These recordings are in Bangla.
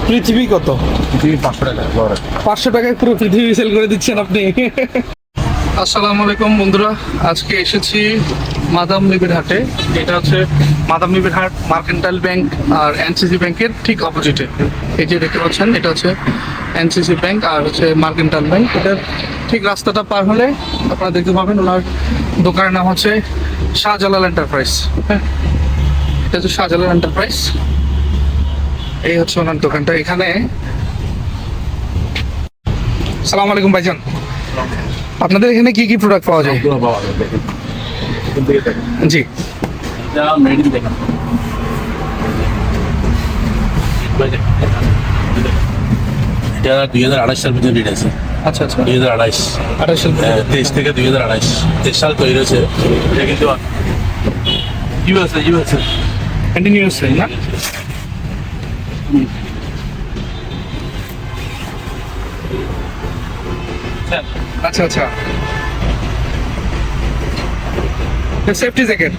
পৃথিবী কত? পৃথিবী 500 টাকা। 500 টাকায় পুরো পৃথিবী সেল করে দিচ্ছেন আপনি। আসসালামু আলাইকুম বন্ধুরা, আজকে এসেছি মাদাম লিবির হাটে। এটা হচ্ছে মাদাম লিবির হাট মার্কেন্টাইল ব্যাংক আর এনসিসি ব্যাংকের ঠিক অপোজিটে। এই যে দেখতে পাচ্ছেন, এটা হচ্ছে এনসিসি ব্যাংক আর হচ্ছে মার্কেন্টাইল ব্যাংক। এটার ঠিক রাস্তাটা পার হলে আপনারা দেখতে পাবেন ওনার দোকানের নাম হচ্ছে শাহজালাল এন্টারপ্রাইজ। হ্যাঁ, এটা হচ্ছে শাহজালাল এন্টারপ্রাইজ। এই হচ্ছে ওনার দোকানটা। এখানে সালাম আলাইকুম ভাইজান, আপনাদের এখানে কি কি প্রোডাক্ট পাওয়া যায়? জি, এটা 2028 সাল পর্যন্ত রেট আছে। আচ্ছা আচ্ছা, 2028 28 সাল 23 থেকে 2028 সাল তৈরি হয়েছে। এটা কিন্তু ইউএসএ কন্টিনিউয়াস না? আচ্ছা আচ্ছা, সেফটি জ্যাকেট।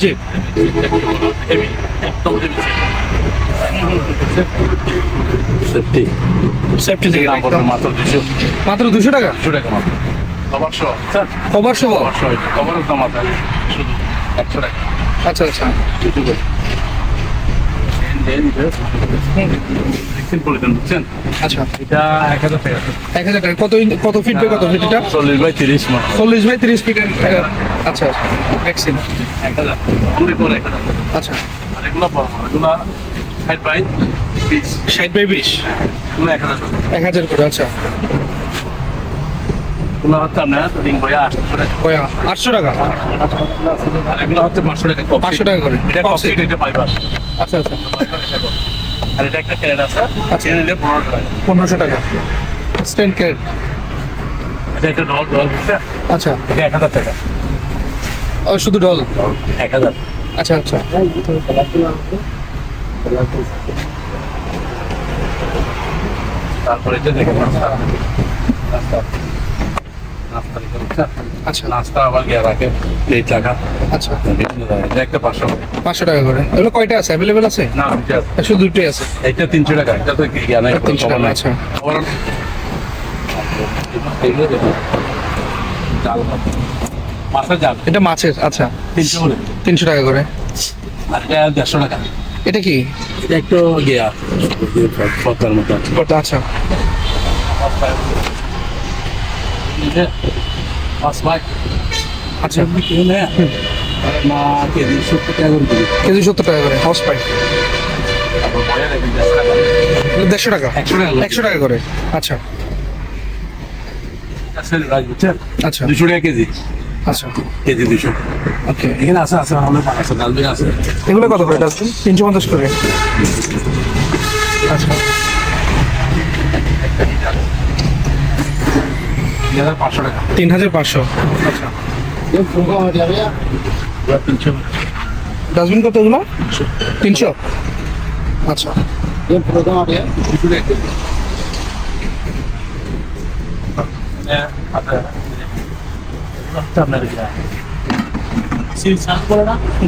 জি, সেফটি সেফটি জ্যাকেট মাত্র 200 মাত্র 200 টাকা। 200 টাকা মাত্র। কভার সহ কভার সহ? কভারের দাম আছে শুধু 100 টাকা। আচ্ছা আচ্ছা, বুঝছেন? আচ্ছা, এটা 1000 টাকা। 1000 টাকা। কত ফিট বাই কত ফিট এটা? 40x30 মাত্র। 40 বাই 30 ফিট। আচ্ছা আচ্ছা, ভ্যাকসিন। 1000 only for 1000। আচ্ছা, আর এগুলো বড়, এগুলো 60x20। 60 বাই 20, এগুলো 1000 টাকা। 1000 করে। আচ্ছা, এগুলো হচ্ছে আপনার রিং বয়া 800 টাকা। কয়া 800 টাকা। আর এগুলো হচ্ছে 500 টাকা। 500 টাকা করে। এটা কপি, এটা পাইবার। আচ্ছা আচ্ছা, আর এটা একটা ক্যারেট আছে। আচ্ছা, এটা নিলে 15 টাকা। 1500 টাকা। Stand carat. এটা একটা ডল দিচ্ছে। আচ্ছা, এটা 1000 টাকা। ও শুধু ডল? 1000। আচ্ছা আচ্ছা, তারপরে এটা দেখেন নাস্তা। আচ্ছা নাস্তা আবার গিয়ে রাখে প্লেট রাখা। আচ্ছা, বিভিন্ন ধরনের। এটা একটা 500 টাকা। 500 টাকা করে। এগুলো কয়টা আছে, অ্যাভেলেবেল আছে? না এটা শুধু দুটোই আছে? এটা 300 টাকা। এটা তো কি জানা 300 টাকা। আচ্ছা, জাল মাছের জাল। এটা মাছের। আচ্ছা, 300 করে। 300 টাকা করে। আর এটা 150 টাকা। এটা কি? এটা একটু গিয়া পদ্মার মতো আছে। কত? আচ্ছা, আচ্ছা, না কেজি 70 টাকা করে দিবি। কেজি 70 টাকা করে। হাউস পাই তারপর বয়া দেখবি 150 টাকা। 100 টাকা। 100 টাকা করে। আচ্ছা আচ্ছা 200 টাকা কেজি। আচ্ছা, কেজি 200। ওকে। এখানে আছে আমাদের আছে ডালবিন আছে। এগুলো কত করে? 350 করে। আচ্ছা, 3500 টাকা। 3500। আচ্ছা, 300। ডাস্টবিন কত এগুলো? 300। আচ্ছা,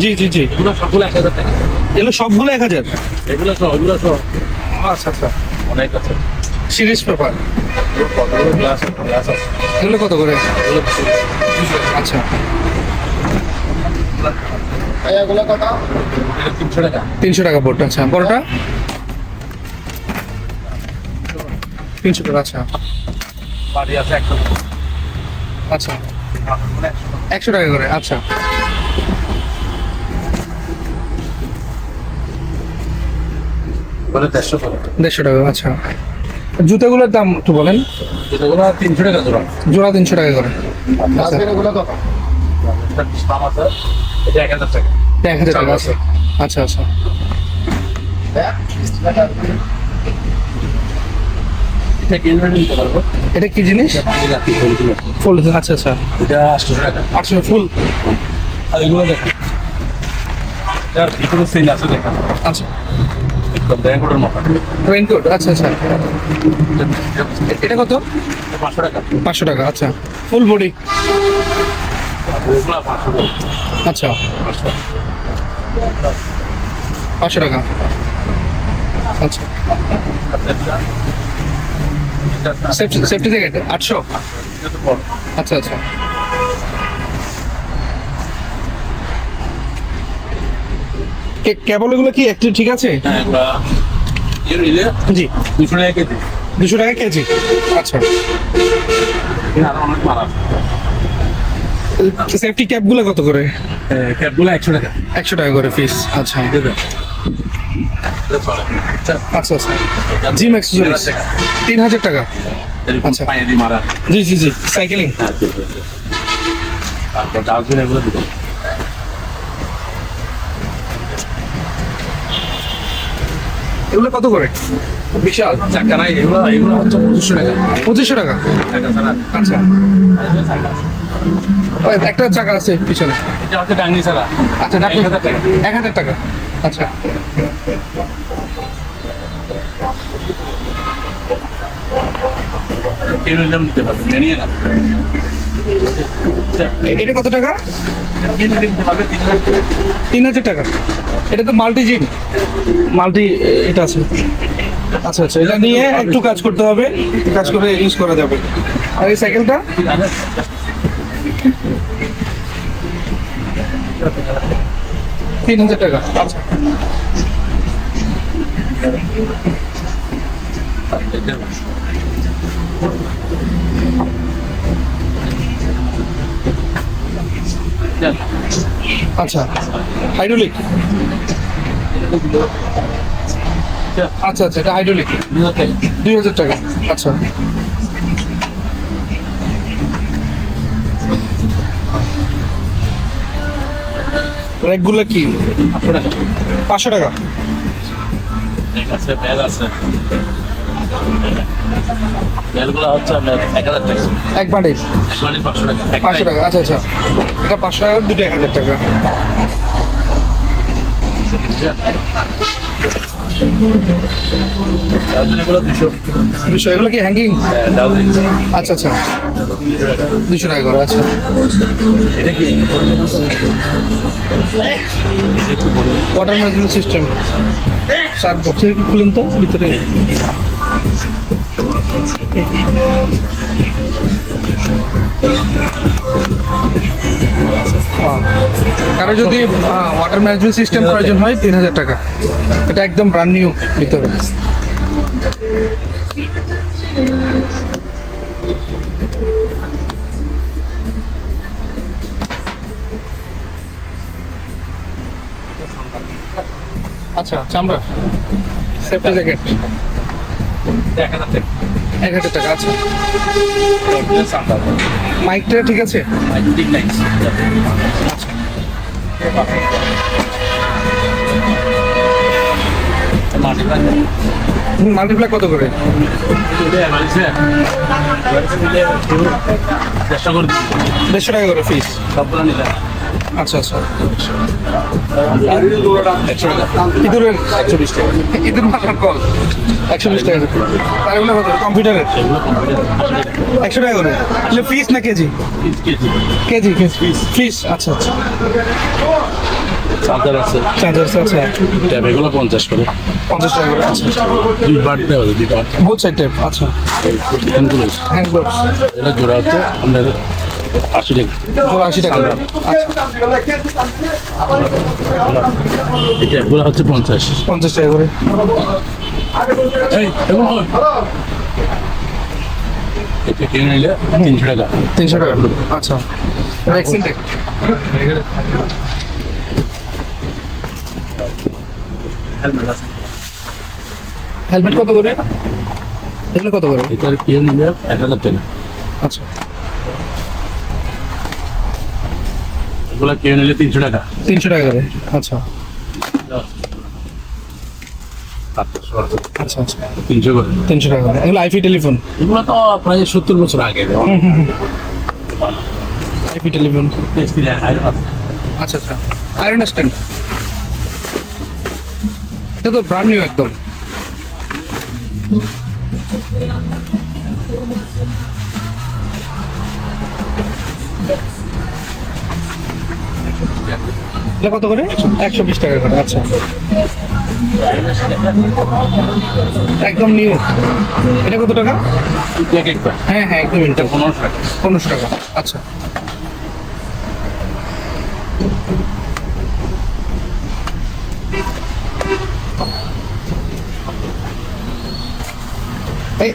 জি জি জি, এগুলো সবগুলো 1000 টাকা। এগুলো সবগুলো 1000? এগুলো সব আচ্ছা আচ্ছা, অনেক আছে। Series paper. কতগুলো গ্লাস আছে। এগুলো কত করে? এগুলো আচ্ছা, 300 টাকা। 300 টাকা বোর্ড। আচ্ছা, বড়টা 300 টাকা। আচ্ছা বাড়ি আছে 100 টাকা। আচ্ছা, 100 টাকা করে। আচ্ছা, বলে 150 টাকা। 150 টাকা। আচ্ছা, জুতাগুলোর দাম একটু বলেন। এগুলো 300 টাকা জোড়া। জোড়া 300 টাকা করে। আচ্ছা, এগুলো কত? এটা দাম আছে। এটা 1000 টাকা। 1000 টাকা আছে। আচ্ছা আচ্ছা, এটা কিনে নিতে পারবো। এটা কি জিনিস? ফুল। আচ্ছা আচ্ছা, এটা 800 টাকা। 800 ফুল। আর এগুলো দেখো, এটার ভিতরে সেল আছে দেখো। আচ্ছা, একদম ব্যাঙ্গলোর মতো। রেইনকোট। আচ্ছা আচ্ছা, এটা কত? 500 টাকা। 500 টাকা। আচ্ছা, ফুল বডি। এগুলো 500 টাকা। আচ্ছা, 500 500 টাকা। আচ্ছা, সেফটি জ্যাকেট 800। আচ্ছা আচ্ছা, কেবল এগুলো কি একটু ঠিক আছে? জি, 200 টাকা কেজি। আচ্ছা, সেফটি ক্যাপগুলো কত করে? ক্যাপগুলো 100 টাকা। 100 টাকা করে পিস। আচ্ছা আচ্ছা আচ্ছা, জিম অ্যাক্সেসরিজ 3000 টাকা। আচ্ছা, পায়ে দিয়ে মারা। জি জি জি, সাইকেলিং। তারপর ডাস্টবিন এগুলো দিব। এগুলো কত করে? বিশাল চাকা নাই, এগুলো হচ্ছে 2500 টাকা। 2500 টাকা। টাকা ছাড়া। আচ্ছা, ওই একটা চাকা আছে পিছনে। এটা হচ্ছে ডাঙ্গি ছাড়া। আচ্ছা, 1000 টাকা। 1000 টাকা। আচ্ছা, কেউ নিলাম নিতে পারবে, নিয়ে না। এটা কত টাকা? কিনে নিতে পারবে 3000 টাকা। 3000 টাকা। এটা তো মাল্টি জিম, মাল্টি এটা আছে। আচ্ছা আচ্ছা, এটা নিয়ে একটু কাজ করতে হবে, কাজ করে ইউজ করা যাবে। আর এই সাইকেলটা 3000 টাকা। আচ্ছা, আচ্ছা, হাইড্রোলিক। আচ্ছা আচ্ছা, এটা হাইড্রোলিক 2000 টাকা। আচ্ছা, রেকগুলো কি? 500 টাকা। ঠিক আছে, ব্যাগ আছে। ব্যাগগুলো হচ্ছে আপনার 1000 টাকা। এক বান্ডিল 500 টাকা। 500 টাকা। আচ্ছা আচ্ছা, এটা 500 টাকা, দুটো 1000 টাকা। ডাস্টবিন এগুলো 200। 200। এগুলো কি হ্যাঙ্গিং? ডাস্টবিন। আচ্ছা আচ্ছা, 200 টাকা করে। আচ্ছা, এটা কি? Water management system 7 box. একটু খুলেন তো ভিতরে। কারো যদি ওয়াটার ম্যানেজমেন্ট সিস্টেম প্রয়োজন হয় 3000 টাকা। এটা একদম ব্র্যান্ড নিউ ভিতরে। আচ্ছা, চামড়া সেফটি জ্যাকেট 1000 টাকা। 1000 টাকা। আচ্ছা, এটা সান্ডা। মাইকটা ঠিক আছে? ঠিক নাই। মাটি লাগে। মাল্টিপ্লাই কত করে? চেষ্টা করে 150 টাকা করে পিস। সবগুলো নিতে। আচ্ছা আচ্ছা, 100 টাকা। ইঁদুরের 120 টাকা। ইঁদুর মারার কল 120 টাকা। আর এগুলো কত? কম্পিউটারের এগুলো কম্পিউটার 100 টাকা করে। এগুলো পিস না KG? KG. KG KG piece. আচ্ছা আচ্ছা, চার্জার আছে। চার্জার আছে। ট্যাব এগুলো 50 করে। 50 টাকা করে। আচ্ছা, 2 বার দেওয়া যায়, 2 বার। Both side type. আচ্ছা, এখানগুলো হ্যান্ড গ্লোভস এটা জোড়া হচ্ছে আপনার 80 টাকা। 80 টাকা। আচ্ছা, এই ট্যাবগুলো হচ্ছে 50। 50 টাকা করে। এই এগুলো এটা কিনে নিলে 300 টাকা। 300 টাকা। আচ্ছা, ভ্যাকসিন টেক হেলমেট আছে। হেলমেট কত করে? এগুলো কত করে? এটার কিনে নিলে 1000 টাকা। আচ্ছা, এগুলো কিনে নিলে 300 টাকা। 300 টাকা করে। আচ্ছা আচ্ছা আচ্ছা, 300 করে। 300 টাকা করে। এগুলো আইপি টেলিফোন। এগুলো তো প্রায় 70 বছর আগে। IP telephone. আচ্ছা আচ্ছা, আয়রন স্ট্যান্ড। এটা তো ব্র্যান্ড নিউ একদম। এটা কত করে? 120 টাকা করে। আচ্ছা, একদম নিউ। এটা কত টাকা? এক একটা হ্যাঁ হ্যাঁ একদম এটা 15 টাকা। 1500 টাকা। আচ্ছা,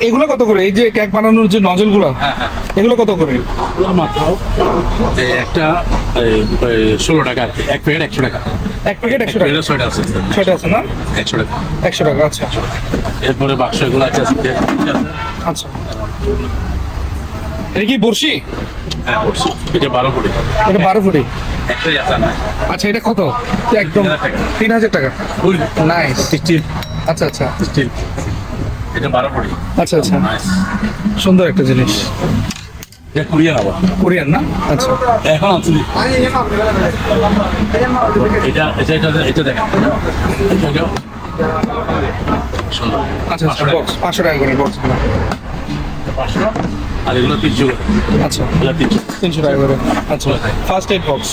এগুলো কত করে? এই যে কেক বানানোর যে নজল গুলো, হ্যাঁ হ্যাঁ, এগুলো কত করে? এগুলো মাত্র একটা 16 টাকা আর কি। এক প্যাকেট 100 টাকা। এক প্যাকেট 100 টাকা। প্যাকেটে 6টা আছে। ছয়টা আছে না? 100 টাকা। 100 টাকা। আচ্ছা এরপরে বাক্স এগুলো আছে। আচ্ছা, এটা কি বর্ষি? হ্যাঁ বলছি, এটা 12 কোটি। এটা 12 ফুটি। একটাই আছে না। আচ্ছা, এটা কত? একদম 3000 টাকা। ওই নাইস। স্টিল আচ্ছা আচ্ছা স্টিল, এটা 12 কোটি। আচ্ছা আচ্ছা, নাইস। সুন্দর একটা জিনিস। এটা কোরিয়ান আবার। কোরিয়ান না? আচ্ছা এখন আছে এটা এটা এটা এটা দেখেন। এটাও সুন্দর। আচ্ছা আচ্ছা, বক্স 500 টাকা করে বক্স। 500 আর এগুলো 300 করে। আচ্ছা, এগুলো 300। 300 টাকা করে। আচ্ছা, ফার্স্ট এড বক্স।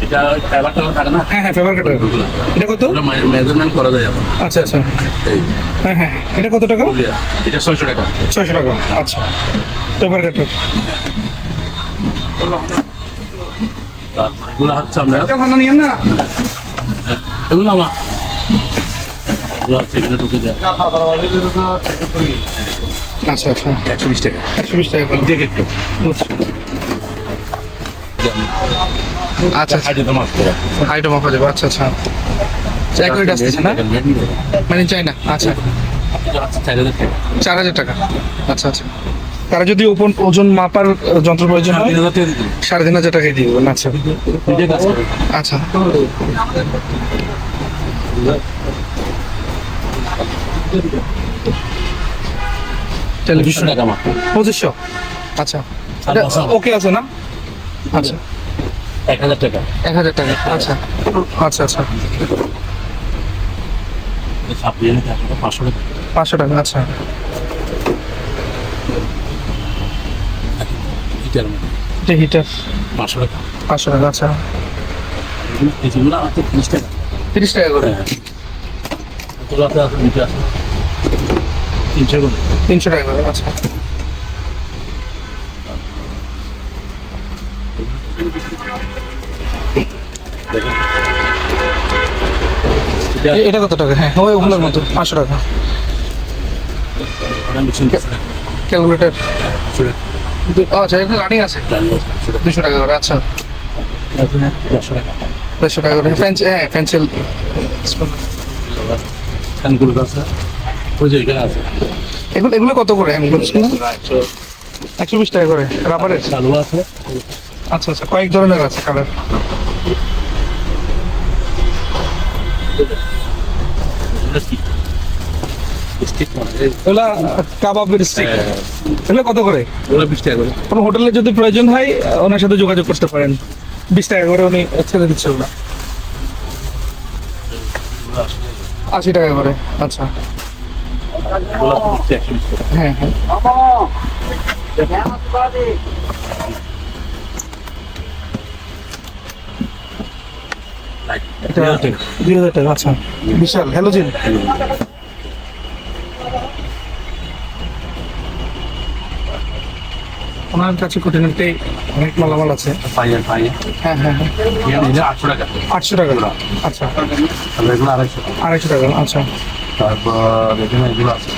এটা ফেভারটা থাকে না, হ্যাঁ হ্যাঁ, ফেভার কাটার। এটা কত? মেজারমেন্ট করা যায় আবার। আচ্ছা আচ্ছা, এই হ্যাঁ হ্যাঁ, এটা কত টাকা? কোরিয়া, এটা 600 টাকা। 600 টাকা। আচ্ছা, ফেভার কাটার। এগুলো হচ্ছে আমরা, ভালো নিয়েন না? এগুলো আমার এগুলো হচ্ছে এখানে ঢুকে যায় আচ্ছা আচ্ছা, 120 টাকা। 120 টাকা করে। দেখে একটু বুঝছি। আচ্ছা আচ্ছা, হাইডে তো মাছ করা। আইটেম অফ যাবে। আচ্ছা আচ্ছা, অ্যাকুরেট আসতেছে না? মানে চাই না। আচ্ছা, 4000 টাকা। 4000 টাকা। আচ্ছা আচ্ছা, তারা যদি ওজন মাপার যন্ত্র প্রয়োজন হয় 3000 টাকা দিন। 3500 টাকায় দিয়ে দেবেন। আচ্ছা নিজে কাজ করে। আচ্ছা, টেলিভিশন 200 টাকা মাত্র। 2500। আচ্ছা, সাড়ে পাঁচশো। ওকে আছে না? আচ্ছা, 1000 টাকা। 1000 টাকা। আচ্ছা আচ্ছা আচ্ছা, ছাপড়ি এনে থাকে 500 টাকা। 500 টাকা। আচ্ছা, এটার মধ্যে এটা হিটার 500 টাকা। 500 টাকা। আচ্ছা, এই যেগুলো আছে 30 টাকা। 30 টাকা করে। হ্যাঁ, এগুলো আছে নিচে আছে 300 করে। 300 টাকা করে। আচ্ছা, দেখেন এটা এটা কত টাকা? হ্যাঁ ওই ওগুলোর মতো 500 টাকা। ওটা মেশিন ক্যালকুলেটর। আচ্ছা, এটা রানিং আছে 200 টাকা করে। আচ্ছা, 100 টাকা। 150 টাকা করে। হ্যাঁ পেন্সিল। ফ্যানগুলো আছে ওই যে এখানে আছে। এগুলো এগুলো কত করে? আমি বলছি না, 120 টাকা করে। রাবারের। চালু আছে। আচ্ছা আচ্ছা, কয়েক ধরনের আছে কালার। এটা কি স্টিক মানে এগুলা কাবাবের স্টিক। হ্যাঁ। এগুলো কত করে? ওগুলো 20 টাকা করে। কোনো হোটেলে যদি প্রয়োজন হয় ওনার সাথে যোগাযোগ করতে পারেন। 20 টাকা করে উনি ছেড়ে দিচ্ছে ওগুলো। 80 টাকা করে। আচ্ছা, ওগুলো 120 টাকা। হ্যাঁ হ্যাঁ, এটা 2000 টাকা। আচ্ছা, বিশাল হ্যালোজেন। ওনার কাছে খুঁটিনাটি অনেক মালামাল আছে। ফাইনাল ফাইনাল হ্যাঁ হ্যাঁ হ্যাঁ, এটা 800 টাকা। 800 টাকা। আচ্ছা, তাহলে এগুলো 250 টাকা। 250 টাকা। আচ্ছা, তারপর এখানে এগুলো আছে,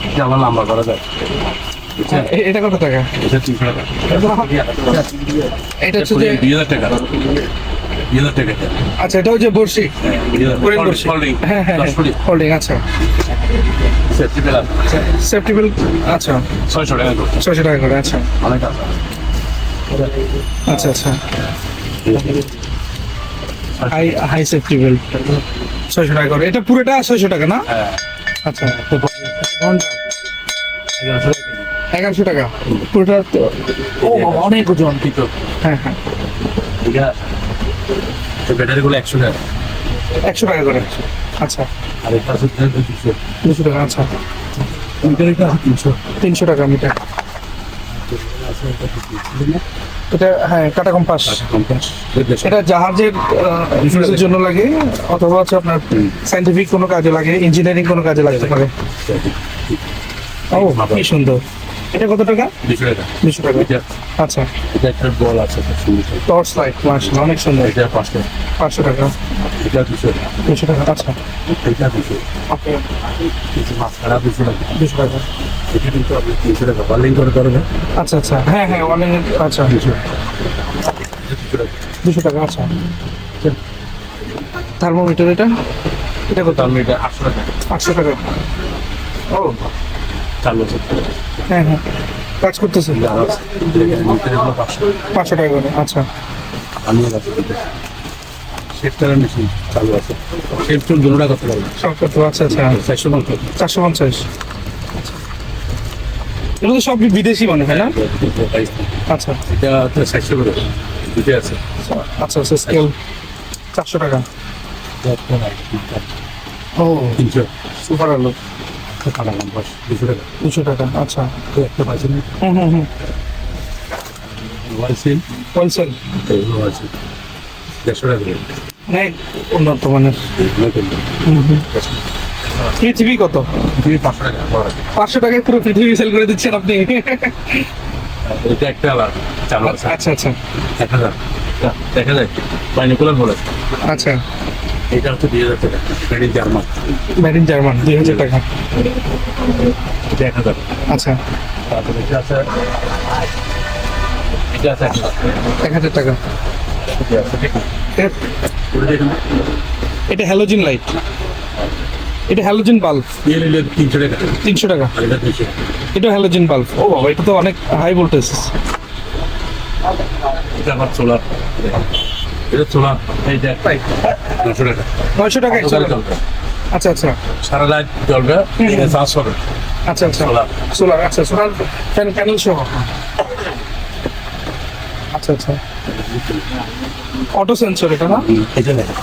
এটা আমার নাম্বার করা যায়। বুঝছেন? এটা কত টাকা? এটা 300 টাকা। এটা হচ্ছে যে 2000 টাকা। 2000 টাকা এটা। আচ্ছা, এটা হচ্ছে বর্ষি। কোরিয়ান বর্ষি। হোল্ডিং হ্যাঁ হ্যাঁ হোল্ডিং। আচ্ছা, সেফটি বেল সেফটি বেল। আচ্ছা, 600 টাকা করে। 600 টাকা করে। আচ্ছা অনেক আছে। আচ্ছা আচ্ছা, হাই হাই সেফটি বেল 600 টাকা করে। এটা পুরোটা 600 টাকা না? হ্যাঁ, আচ্ছা, ঘন্টা 1100 টাকা পুরোটা তো। ও বাবা, অনেক ওজন। কিন্তু হ্যাঁ হ্যাঁ, ঠিক আছে, ব্যাটারিগুলো 100 টাকা। 100 টাকা করে। আচ্ছা, আর এটা আছে 200। 200 টাকা। আচ্ছা, মিটারটা আছে 300। 300 টাকা মিটার। এটা হ্যাঁ কাটা কম্পাস। কম্পাস এটা জাহাজের ইউজের জন্য লাগে, অথবা হচ্ছে আপনার সাইন্টিফিক কোনো কাজে লাগে, ইঞ্জিনিয়ারিং কোনো কাজে লাগতে পারে। ও কি সুন্দর। এটা কত টাকা? 200 টাকা। 200 টাকা। এটা আচ্ছা, এটা একটা বল আছে খুব সুন্দর। টর্চ লাইট মাশাআল্লাহ অনেক সুন্দর। এটা 500 টাকা। 500 টাকা। এটা 200 টাকা। 200 টাকা। আচ্ছা এটা 200। ওকে, কিছু মাস্কারা 200 টাকা। 200 টাকা। এটা কিন্তু আপনি 300 টাকা বার্লিং করে করবেন। আচ্ছা আচ্ছা, হ্যাঁ হ্যাঁ অনেক। আচ্ছা 200 টাকা। 200 টাকা। আচ্ছা, থার্মোমিটার এটা এটা কত? আমি এটা 800 টাকা 800 টাকা। ও চালু আছে। হ্যাঁ হ্যাঁ, কাজ করতেছে। আর আছে। এটা মিটারে 500। 500 টাকা করে। আচ্ছা আমি আছে। সেফটারের মেশিন চালু আছে। সেফটুল দুটোটা করতে পারবেন। সব কত? আচ্ছা আচ্ছা, 450 450। এগুলো তো সব বিদেশি মনে হয় না? আচ্ছা এটা 400 করে দুটো আছে। আচ্ছা আচ্ছা, স্কেল 400 টাকা। ও 300 সুপার আলো কাটা কম্পাস 200 টাকা। 200 টাকা। আচ্ছা একটা পাচ্ছেন হুম হুম হুম। ওয়ালসিল হোলসেল এগুলো আছে 150 টাকা করে। মানে উন্নত মানের। হুম হুম। পৃথিবী কত? 500 টাকা বড়। 500 টাকায় পুরো পৃথিবী সেল করে দিচ্ছেন আপনি। এটা একটা আলাদা চালু আছে। আচ্ছা আচ্ছা 1000 দেখা যায় বাইনোকুলার বলে। আচ্ছা, এটা হচ্ছে 2000 টাকা। Made in German. Made in German 2000 টাকা। এটা 1000। আচ্ছা তারপরে এটা আছে 1000 টাকা। এ- ওটা দেখুন এটা হ্যালোজেন লাইট, এটা হ্যালোজেন বাল্ব। দিয়ে নিলে 300 টাকা। 300 টাকা। আর এটা 200। এটা হ্যালোজেন বাল্ব। ও বাবা, এটা তো অনেক হাই ভোল্টেজ। এটা আবার সোলার। এটা সোলার। এইটা 900 টাকা। 900 টাকা সোলার actually। চলবে। আচ্ছা আচ্ছা সারা রাত জ্বলবে। এটা চার্জ হবে। আচ্ছা আচ্ছা, Solar। সোলার। আচ্ছা সোলার প্যানেল সহ। আচ্ছা আচ্ছা, অটো সেন্সর এটা না? এটা দেখেন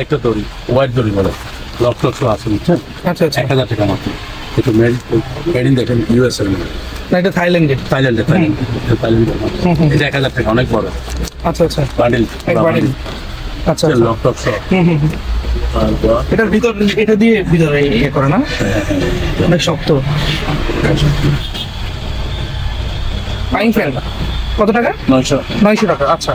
একটা দড়ি হোয়াইট দড়ি বলে লক টক আছে বুঝছেন। আচ্ছা আচ্ছা, 1000 টাকা মাত্র। একটু মেড ইন দেখেন ইউএসএ না এটা থাইল্যান্ডে। থাইল্যান্ডে এটা 1000 টাকা অনেক বড় আচ্ছা আচ্ছা, বান্ডিল। একবারে। আচ্ছা আচ্ছা। লক টক সহ। হুম হুম হুম। তারপর এটার ভিতর, এটা দিয়ে ভিতরে ইয়ে করে না, অনেক শক্ত। ফ্রাইং প্যান কত টাকা? 900 900 টাকা। আচ্ছা,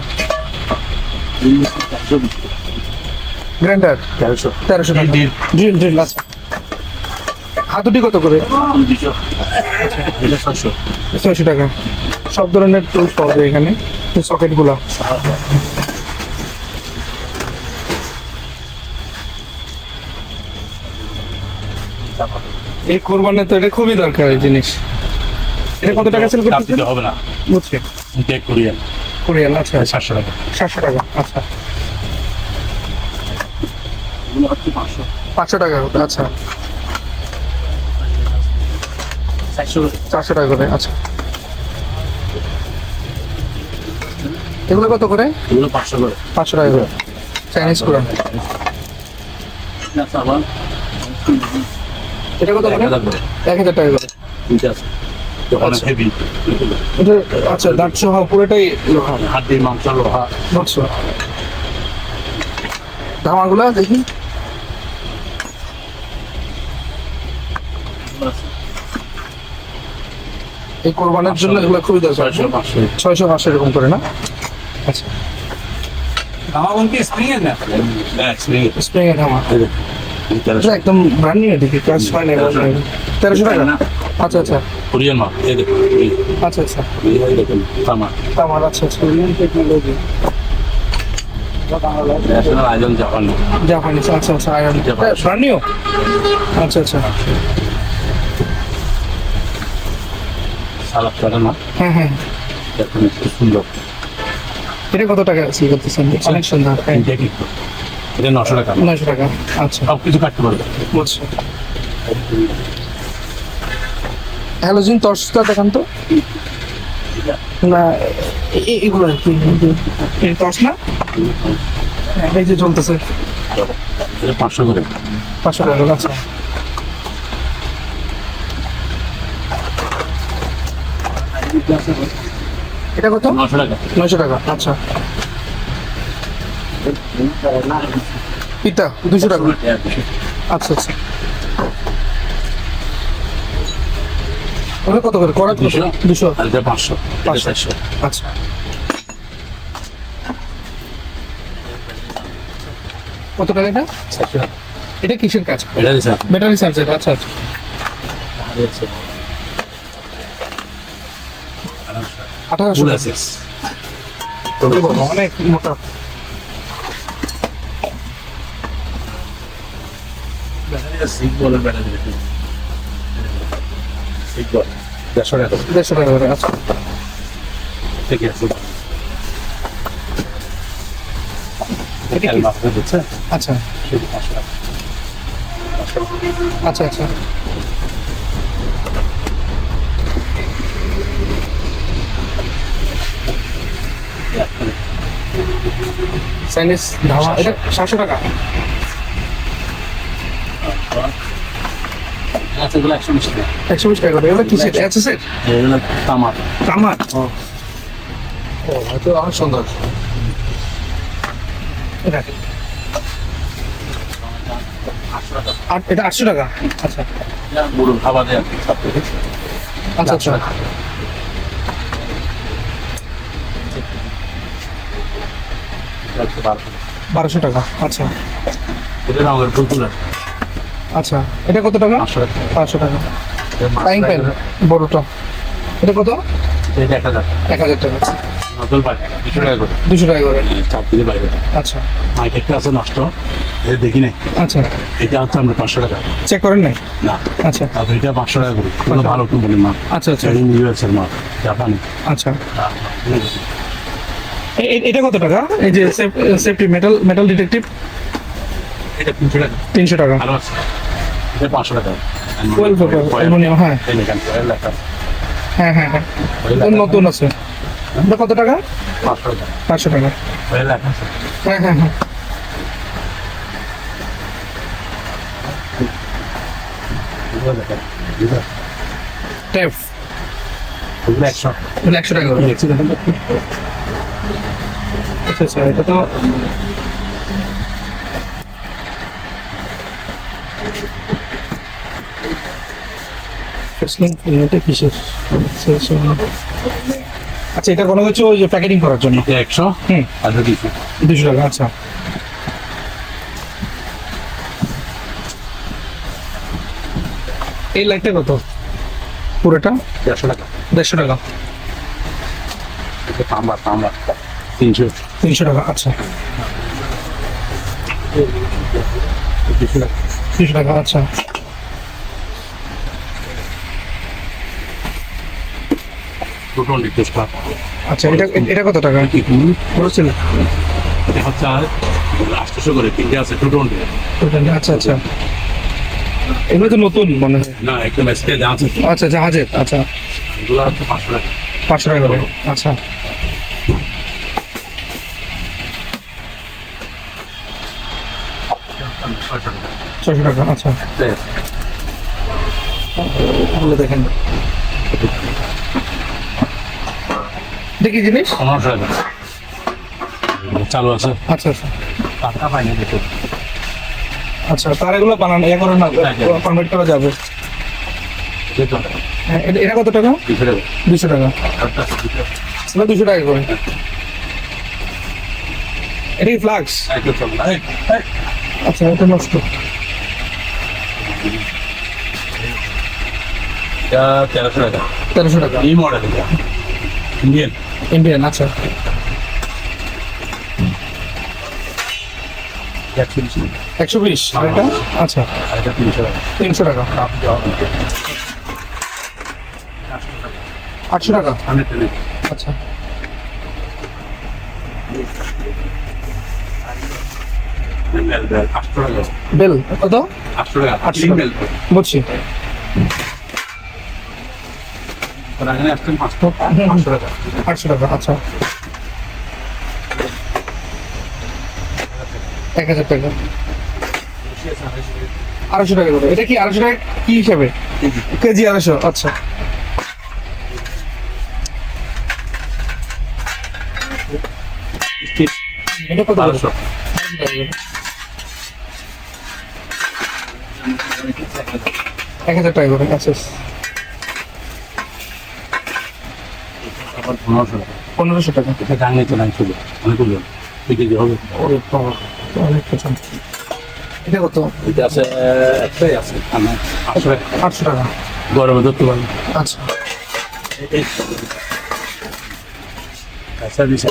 গ্রাইন্ডার 1300 টাকা। ড্রিল। Drill drill. আচ্ছা, হাতুড়ি কত করে? 200 এটা 600 600 টাকা। সব ধরনের টুলস পাওয়া যায় এখানে, সকেট গুলা। এই কোরবানে তো এটা খুবই দরকার এই জিনিস। এটা কত টাকা সেল চাপ করতেছেন? দিতে হবে না। বুঝছি। টেক কোরিয়ান কোরিয়ান। আচ্ছা 700 টাকা। 700 টাকা। আচ্ছা এগুলো হচ্ছে 500 500 টাকা। আচ্ছা 400 400 টাকা করে। আচ্ছা, এগুলো কত করে? এগুলো 500 করে। 500 টাকা করে। চাইনিজ কোরআন। না সাবান এটা কত করে? 1000 করে। 1000 টাকা করে। তিনটা আছে যখন আচ্ছা। হেভি এটা আচ্ছা, দাঁত সহ পুরোটাই লোহা। হাড্ডি মাংস লোহা। বুঝছো, ধামাগুলা দেখি। এই কোরবানের জন্য এগুলো খুবই দরকার। 600 500 600 500 এরকম করে না? আচ্ছা, দামাগন কি স্প্রিং এর না? হ্যাঁ স্প্রিং এর। স্প্রিং এর ধামা। এটা 1300 একদম ব্র্যান্ড নিউ দেখি, কাজ হয় না। 1300 টাকা। আচ্ছা আচ্ছা কোরিয়ান মাল এই দেখুন আচ্ছা আচ্ছা, এই দেখুন তামা আমার আচ্ছা আচ্ছা, Korean technology. National idol Japan. Japanese. আচ্ছা আচ্ছা, আয়রন Japanese। Brand new. আচ্ছা আচ্ছা, সালাদ কাটা না হ্যাঁ হ্যাঁ। দেখুন খুব সুন্দর। এটা কত টাকা সেল করতেছেন? অনেক সুন্দর। হ্যাঁ, এটা কি এটা 900 টাকা। 900 টাকা। আচ্ছা সব কিছু কাটতে পারবে। বুঝছি। হ্যালোজিন টর্চটা দেখান তো। না এগুলো আর কি, এই টর্চ না? হ্যাঁ, এই যে চলতেছে। এটা 500 করে। 500 টাকা। আচ্ছা, এটা কত? 900 টাকা। 900 টাকা। আচ্ছা, পিতা 200 টাকা। আচ্ছা আচ্ছা, ওটা কত করে? করা 200। আর এটা 500। 500। আচ্ছা, কত টাকা এটা? 700 টাকা। এটা কিসের কাজ? এটা দিছে। Battery charger. আচ্ছা আচ্ছা, আর আছে 1800 ফুল টাকা। অ্যাসেস। অনেক মোটা। ব্যাটারি আছে, সিক বলের ব্যাটারি দেখুন। সিক বল 150 টাকা। 150 টাকা করে। আচ্ছা, ঠিক আছে। এটা কি? তেল মাপতে দিচ্ছে, আচ্ছা সেটা 500 টাকা। আচ্ছা আচ্ছা, চাইনিজ ধাওয়া, এটা 700 টাকা। আচ্ছা, এগুলো 120 টাকা। 120 টাকা করে। এগুলো কিসের? এসএসের? এগুলো তামার। তামার। ও, এটা অনেক সুন্দর। এটা আর এটা 800 টাকা। আচ্ছা বুড়ো খাবার দেয় আর কি, সব থেকে। আচ্ছা আচ্ছা, এটা হচ্ছে 1200 1200 টাকা। টাকা। আচ্ছা এটা রঙের ফুল তুলে আচ্ছা, এটা কত টাকা? 500 টাকা। 500 টাকা। ফ্রাইং প্যান বড়টা, এটা কত? এটা 1000 1000 টাকা। নজল পাই 200 টাকা করে। 200 টাকা করে। চাপ দিলে বাইরে। আচ্ছা মাইক একটা আছে নষ্ট, এটা দেখি নাই। আচ্ছা, এটা হচ্ছে আমরা 500 টাকা। চেক করেন নাই? না, আচ্ছা তারপর এটা 500 টাকা করে। এগুলো ভালো কোম্পানির মাল। আচ্ছা আচ্ছা ইউএস এর মাল, জাপানি। আচ্ছা, এটা কত টাকা? এই যে সেফটি মেটাল ডিটেকটিভ, এটা 300 টাকা। 300 টাকা। ভালো আছে। এটা 500 টাকা। Foil paper, aluminium. হ্যাঁ এই দেখেন, foil লেখা আছে। হ্যাঁ হ্যাঁ হ্যাঁ, foil এটা লেখা নতুন আছে। এটা কত টাকা? 500 টাকা। 500 টাকা। foil লেখা আছে। হ্যাঁ হ্যাঁ হ্যাঁ, এগুলো দেখেন, এগুলো ট্যাপ, 100। এটা 100 টাকা করে। দেখছি দেখেন তো। আচ্ছা আচ্ছা, এটা তো এটা কিসের? আচ্ছা, এটা কোনো কিছু ওই যে প্যাকেটিং করার জন্য। এটা 100 হুম, আর এটা 200। 200 টাকা। আচ্ছা, এই লাইটটা কত পুরোটা? 150 টাকা। 150 টাকা। এটা তাম্বা, তাম্বা 300। 300 টাকা। আচ্ছা, 200 টাকা। 300 টাকা। আচ্ছা, দুটো নির্দেশটা। আচ্ছা, এটা কত টাকা? কি ফুল? বলেছিল। এটা হচ্ছে 800 করে। তিনটে আছে 220। আচ্ছা আচ্ছা, এগুলো তো নতুন মনে হয়। না, একদম স্কেচ আছে। আচ্ছা, জাহাজের। আচ্ছা, এগুলো হচ্ছে 500 টাকা। 500 টাকা করে। আচ্ছা, ছয়শো টাকা। 600 টাকা। আচ্ছা, দেখ, এগুলো দেখেন, দেখি জিনিস। 1500 টাকা। এগুলো চালু আছে। আচ্ছা আচ্ছা টাকা পাইনি দেখো। আচ্ছা, তার এগুলো বানানো ইয়ে করেন না, কনভার্ট করা যাবে। দেখো, হ্যাঁ, এটা কত টাকা? 200 টাকা। 200 টাকা। আটটা 200 টাকা করে। এটা কি ফ্লাক্স? একটু চল না। আচ্ছা, এটা নষ্ট। এটা 1300 টাকা। 1300 টাকা। এই মডেল এটা ইন্ডিয়ান। ইন্ডিয়ান। আচ্ছা, 120। আর এটা? আচ্ছা, আর এটা 300 টাকা। 300 টাকা। 800 টাকা। আমি তেলে আচ্ছা, বেল বেল 800 টাকা। বেল কত? 800 টাকা। 800 টাকা। বেল। বুঝছি। তার আগে আসছেন 500 টাকা। 800 টাকা। আচ্ছা, 1000 টাকা। 250 টাকা করে। এটা কি 250 টাকা কি হিসাবে? কেজি 250। আচ্ছা, এটা কত করে? 1200 1000 টাকা করে। আচ্ছা, আবার 1500 টাকা 1500 টাকা। এটা গান নিতে নাই শুধু অনেক উঠবে 2 কেজি হবে ওরে বাবা, অনেক পছন। এটা কত? এটা আছে একটাই আছে আমার 800 টাকা 800 টাকা। গরমে ধরতে পারবো আচ্ছা, আচ্ছা দিছে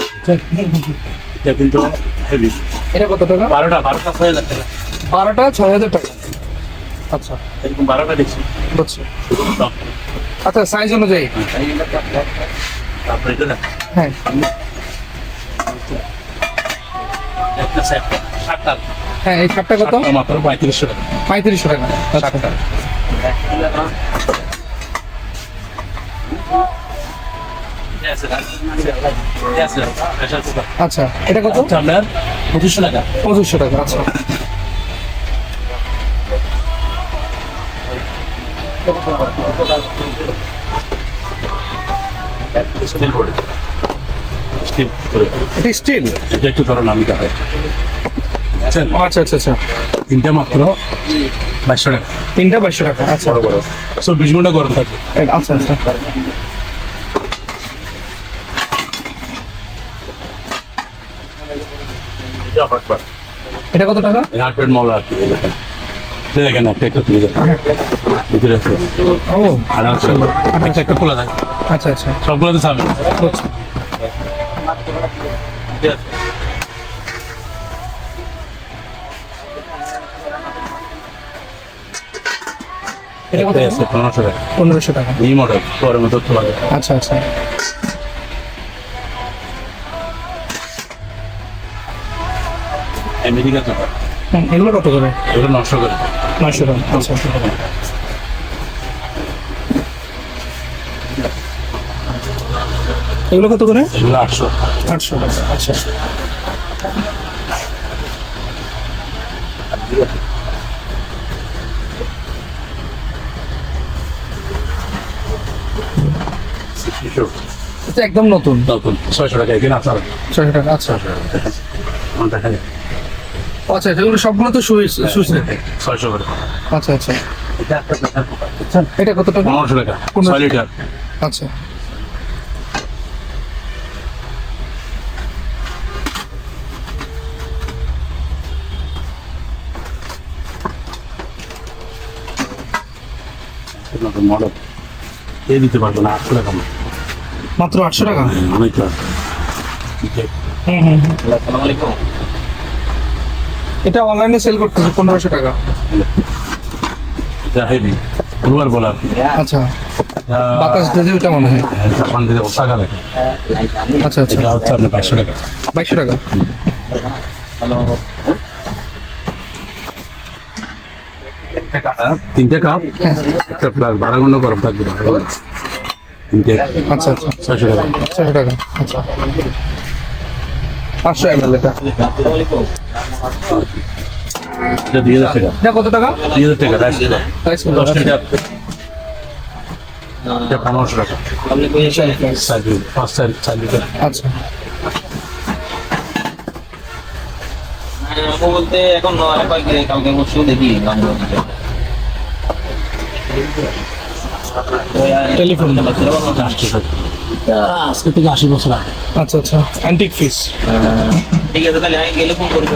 এটা কিন্তু হেভি এটা কত টাকা? 12টা 6000 টাকা 12টা 6000 টাকা। আচ্ছা, এরকম 12টা দেখছি বুঝছি। আচ্ছা, সাইজ অনুযায়ী। তারপরে এটা না হ্যাঁ, একটা সেট 7টা হ্যাঁ, এই শার্টটা কত? মাত্র 3500 টাকা 3500 টাকা। আচ্ছা, 7টা আচ্ছা, এটা কত? আপনার 2500 টাকা 2500 টাকা। আচ্ছা, স্টিল করে স্টিল করে এটা স্টিল। এটা একটু ধরো নামি দেখায় বুঝছেন আচ্ছা, আচ্ছা, আচ্ছা, তিনটা মাত্র 2200 টাকা 3টা 2200 টাকা। আচ্ছা, বড় বড় 24 ঘন্টা গরম থাকে আচ্ছা, আচ্ছা, এটা কত টাকা? হার্টবেট মল আর কি দেখেন একটা একটা তুলে দেন ভিতরে আছে ও, আর আছে একটা একটা খোলা থাকে আচ্ছা, আচ্ছা, সবগুলোতে সামনে বুঝছি। এটা কত? একটা আছে 1500 টাকা 1500 টাকা। এই মডেল গরমে ধরতে পারবে আচ্ছা, আচ্ছা, আমেরিকা চোখা এগুলো কত করে? এগুলো 900 করে 900 টাকা। আচ্ছা, এগুলো কত করে? এগুলো 800 800 টাকা। আচ্ছা, এটা একদম নতুন। নতুন 600 টাকা এখানে আছে 600 টাকা। আচ্ছা, আমার দেখা যায় আচ্ছা, এগুলো সবগুলো তো সুইচ 600 করে আচ্ছা, আচ্ছা, এটা একটা প্রেসার কুকার বুঝছেন এটা কত টাকা? 1500 টাকা 6 লিটার আচ্ছা, নতুন মডেল এই দিতে পারবো না 800 টাকা মাত্র 800 টাকা। অনেক হুম, হুম, হুম। এটা অনলাইনে সেল করতেছে 1500 টাকা। এটা হেভি রুয়ার বলা আচ্ছা, বাতাস দিতে ওটা মনে হয়। জাপান থেকে টাকা লাগে আচ্ছা, আচ্ছা, এটা হচ্ছে আপনার 500 টাকা 2200 টাকা। তিনটে কাপ একটা প্লাস 12 ঘন্টা গরম থাকবে তিনটে আচ্ছা, আচ্ছা, 600 টাকা 600 টাকা। আচ্ছা, 500 ml এটা। এটা 2000 টাকা এটা কত টাকা? 2000 টাকা রাইস Rice cooker, 10 আচ্ছা। লিটার এটা 1500 টাকা 4 লিটার আচ্ছা, বলতে এখন নয় কালকে পরশু দেখি টেলিফোন। আজকে থেকে 80 বছর আগে আচ্ছা, আচ্ছা, অ্যান্টিক পিস। ঠিক আছে তাহলে আমি গেলে ফোন করবো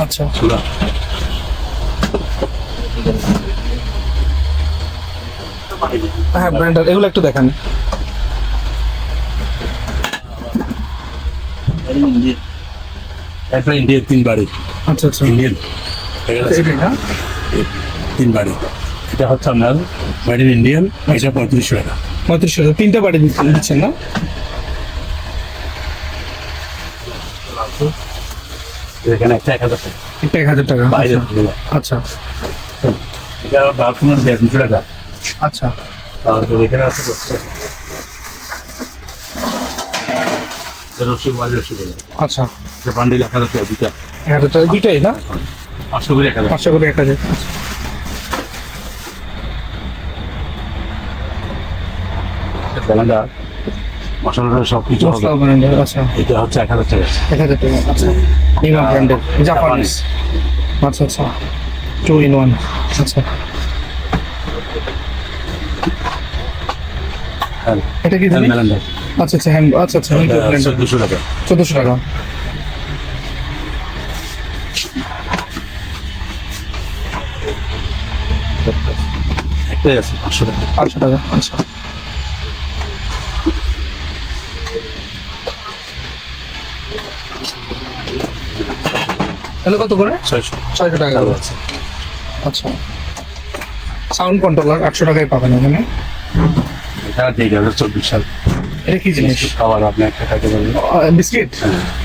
আচ্ছা, ছিল হ্যাঁ, ব্র্যান্ডার এগুলো একটু দেখান। একটা ইন্ডিয়ান 3 বাড়ি আচ্ছা, আচ্ছা, ইন্ডিয়ান এটাই না? 3 বাড়ি এটা হচ্ছে আপনার মেড ইন ইন্ডিয়ান এটা 3500 টাকা 3500 টাকা। 3টা বাড়ি দিচ্ছেন না? এখানে একটা 1000 টাকা এটা 1000 টাকা। বাইরে আচ্ছা, এটা বাথরুমের 200 টাকা আচ্ছা, তারপর এখানে আছে রসি ওয়াজ রসি আচ্ছা, যে বান্ডিল 1000 টাকা দুটা 1000 টাকা দুইটাই না? 500 করে 1000 500 করে 1000। ব্যালেন্ডার মশলাটা সব কিছু হবে। মশলা ব্র্যান্ডের, আচ্ছা এটা হচ্ছে 1000 টাকা। 1000 টাকা, আচ্ছা নিমা ব্র্যান্ডের, জাপানিজ, আচ্ছা আচ্ছা 2 in 1, আচ্ছা হ্যাঁ, এটা কি জানি? মেলান্ডার। আচ্ছা আচ্ছা হ্যান্ড, আচ্ছা আচ্ছা এটা ব্র্যান্ডের 1400 টাকা। 1400 টাকা, একটাই আছে 500 টাকা। 500 টাকা, আচ্ছা তাহলে কত করে? 600 600 টাকা টাকা করে। আছে। আচ্ছা সাউন্ড কন্ট্রোলার 800 টাকায় পাবেন এখানে। এটা 2024 সাল। এটা কি জিনিস? খাবার আপনি একটা খাইতে পারবেন। বিস্কিট,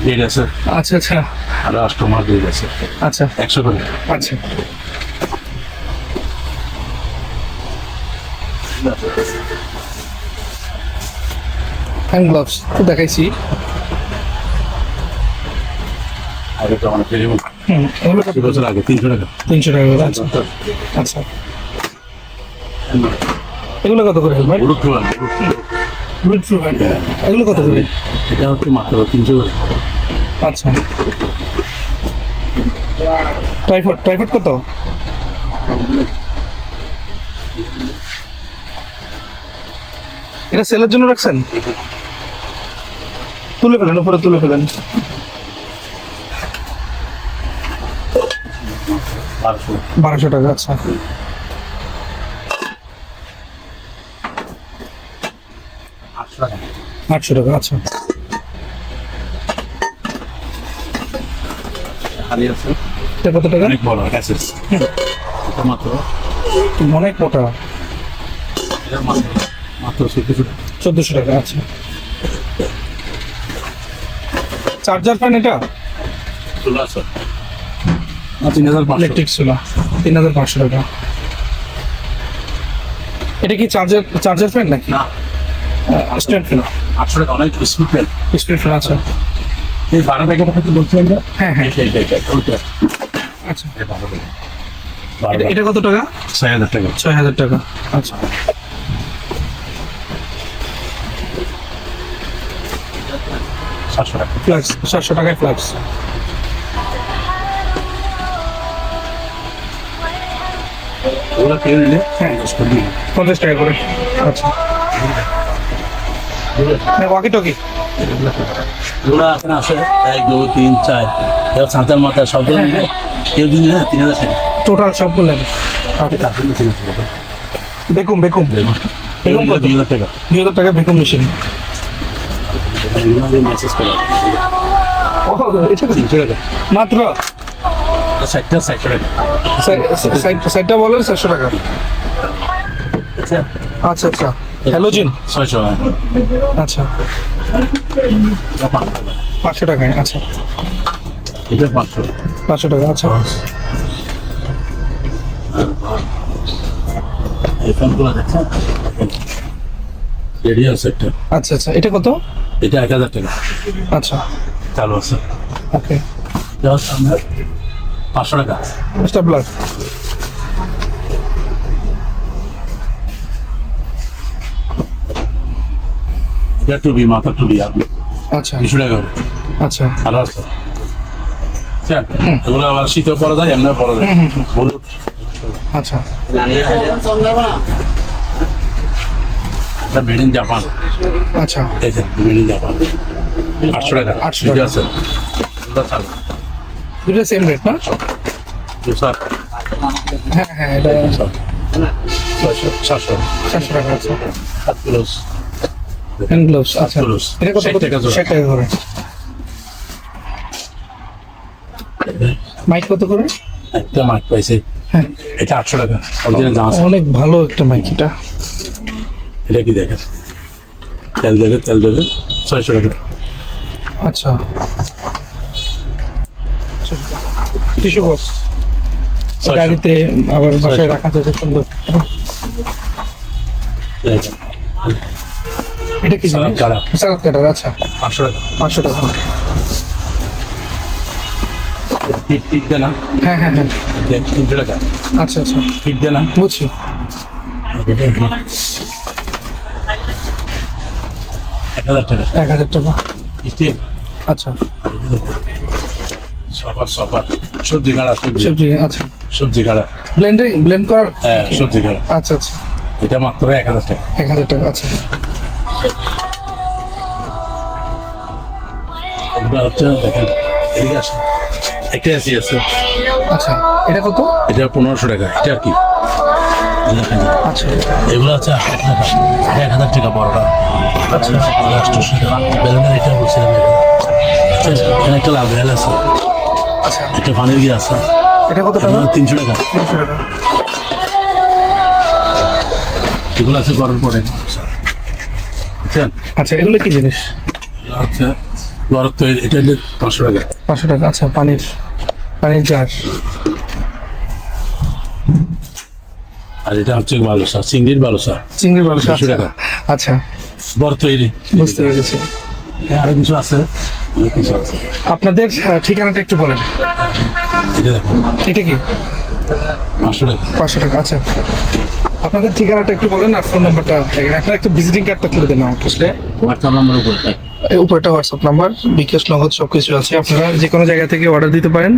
ডেট আছে আচ্ছা আচ্ছা আর কাস্টমার ডেট আছে আচ্ছা 100 করে। আচ্ছা হ্যান্ড গ্লাভস তো দেখাইছি। আগে তো অনেক ফেরিবো এগুলো কত? 2 বছর আগে 300 টাকা। 300 টাকা করে, আচ্ছা আচ্ছা এগুলো কত করে ভাই? গরুর খাবার, এগুলো কত করে? এটা হচ্ছে মাত্র 300 করে। আচ্ছা ট্রাইপড, ট্রাইপড কত? এটা সেলের জন্য রাখছেন? তুলে ফেলেন, উপরে তুলে ফেলেন। 1200 1200 টাকা, আচ্ছা 800 টাকা। 800 টাকা, আচ্ছা হাড়ি আছে এটা কত টাকা? অনেক বড় গ্যাসেস। এটা মাত্র অনেক মোটা, এটা মাত্র 1400 টাকা। 1400 টাকা, আচ্ছা চার্জার ফ্যান এটা? চুলা আছে 3500। ইলেকট্রিক চুলা 3500 টাকা। এটা কি চার্জার, চার্জার ফ্যান নাকি? না স্ট্যান্ড ফ্যান? 800 টাকা অনেক স্পিড পেন। স্প্লিট ফ্যান, আচ্ছা এই 12 টাকা কথা বলছিলেন না? হ্যাঁ হ্যাঁ এটা ওইটা আচ্ছা এটা 12 টাকা। এটা কত টাকা? 6000 টাকা। 6000 টাকা, আচ্ছা 700 টাকা। ফ্লাক্স 700 টাকায় ফ্লাক্স। ওগুলো কিনে নিলে হ্যাঁ 10 করে দিন। 50 টাকা করে, আচ্ছা ওয়াকি টকি? ওগুলো এখানে আসে 1 2 3 4 এবার সাঁতার মাথা সব ধরে নিলে কেউ দিন না 3000 টাকা। টোটাল সব বললেন? বেকুম, বেকুম বেকুম কত? 2000 টাকা। 2000 টাকা বেকুম মেশিন। মেসেজ করে ও এটা 300 টাকা। মাত্র 60 টাকা। সাইডটা বলেন 700 টাকা, আচ্ছা আচ্ছা আচ্ছা হ্যালোজিন, 600 আচ্ছা এটা 500 টাকা। 500 টাকায়, আচ্ছা এটা 500 500 টাকা, আচ্ছা এই ফোনগুলো দেখছেন রেডি আছে একটা। আচ্ছা আচ্ছা এটা কত? এটা 1000 টাকা আচ্ছা চালু আছে। ওকে এটা হচ্ছে আপনার 500 টাকা। স্টেপলার, এটা টুবি মাথা টুবি আপনি আচ্ছা 200 টাকা করে। আচ্ছা ভালো আছে আচ্ছা এগুলো আবার শীতেও পরা যায় এমনিও পরা যায়। বলুন আচ্ছা এটা মেড ইন জাপান। আচ্ছা এই যে মেড ইন জাপান 800 টাকা। 800 টাকা। এটা আছে এটা চালু দুটো সেম রেট না? স্যার হ্যাঁ হ্যাঁ এটা 700 700 টাকা, আচ্ছা হাত ক্লোজ হ্যান্ড গ্লাভস, আচ্ছা Gloves, এটা কত? 60 টাকা জোড়া। 60 টাকা করে। মাইক কত করে? একটা মাইক পাইছে হ্যাঁ এটা 800 টাকা। অরিজিনাল দাম আছে। অনেক ভালো একটা মাইক এটা। এটা কি দেখেন তেল দেবে 600 টাকা। আচ্ছা টিস্যু বক্স 600 গাড়িতে আবার বাসায় রাখা যায়, খুব সুন্দর। দেখেন, এটা কি সালাদ জিনিস? কাটা। সালাদ কাটার, আচ্ছা 500 টাকা। 500 টাকা। ফিট দেনা হ্যাঁ হ্যাঁ হ্যাঁ 300 টাকা। আচ্ছা আচ্ছা ফিট দেনা বুঝছি। 1000 টাকা 1000 টাকা। স্টিল আচ্ছা সবার সবজি কাটা সবজি, আচ্ছা সবজি কাটা ব্লেন্ড করার, হ্যাঁ সবজি কাটা আচ্ছা আচ্ছা এটা মাত্র 1000 টাকা 1000 টাকা। আচ্ছা এগুলো হচ্ছে দেখেন এদিকে আসেন একটা এসি আছে আচ্ছা, এটা কত? এটা 1500 টাকা এটা আর কি দেখেন আচ্ছা এগুলো হচ্ছে 800 টাকা 1000 টাকা বড়টা আচ্ছা 800 টাকা বেলুনের এটা বলছিলাম এখানে একটা লাভ বেল আছে আচ্ছা, একটা পানির গিয়ে আছে এটা কত টাকা? 300 টাকা 300 টাকা। এগুলো আছে গরম পরে বুঝছেন আচ্ছা, এগুলো কি জিনিস? আচ্ছা গরম তো এটা 500 টাকা 500 টাকা। আচ্ছা, পানির জার। আর এটা হচ্ছে বালুসা চিংড়ির বালুসা চিংড়ি বালুসা। 200 টাকা। আচ্ছা, বড় তৈরি বুঝতে পেরেছি। আরো কিছু আছে অনেক কিছু আছে আপনাদের ঠিকানাটা একটু বলেন। এটা দেখো এটা কি? 500 টাকা 500 টাকা। আচ্ছা, আপনাদের ঠিকানাটা একটু বলেন আর ফোন নাম্বারটা। আপনার একটা ভিজিটিং কার্ডটা তুলে দেন আমার কাছে। হোয়াটসঅ্যাপ নাম্বার উপরে উপরটা হোয়াটসঅ্যাপ নাম্বার, বিকাশ নগদ সবকিছু আছে। আপনারা যে কোনো জায়গা থেকে অর্ডার দিতে পারেন।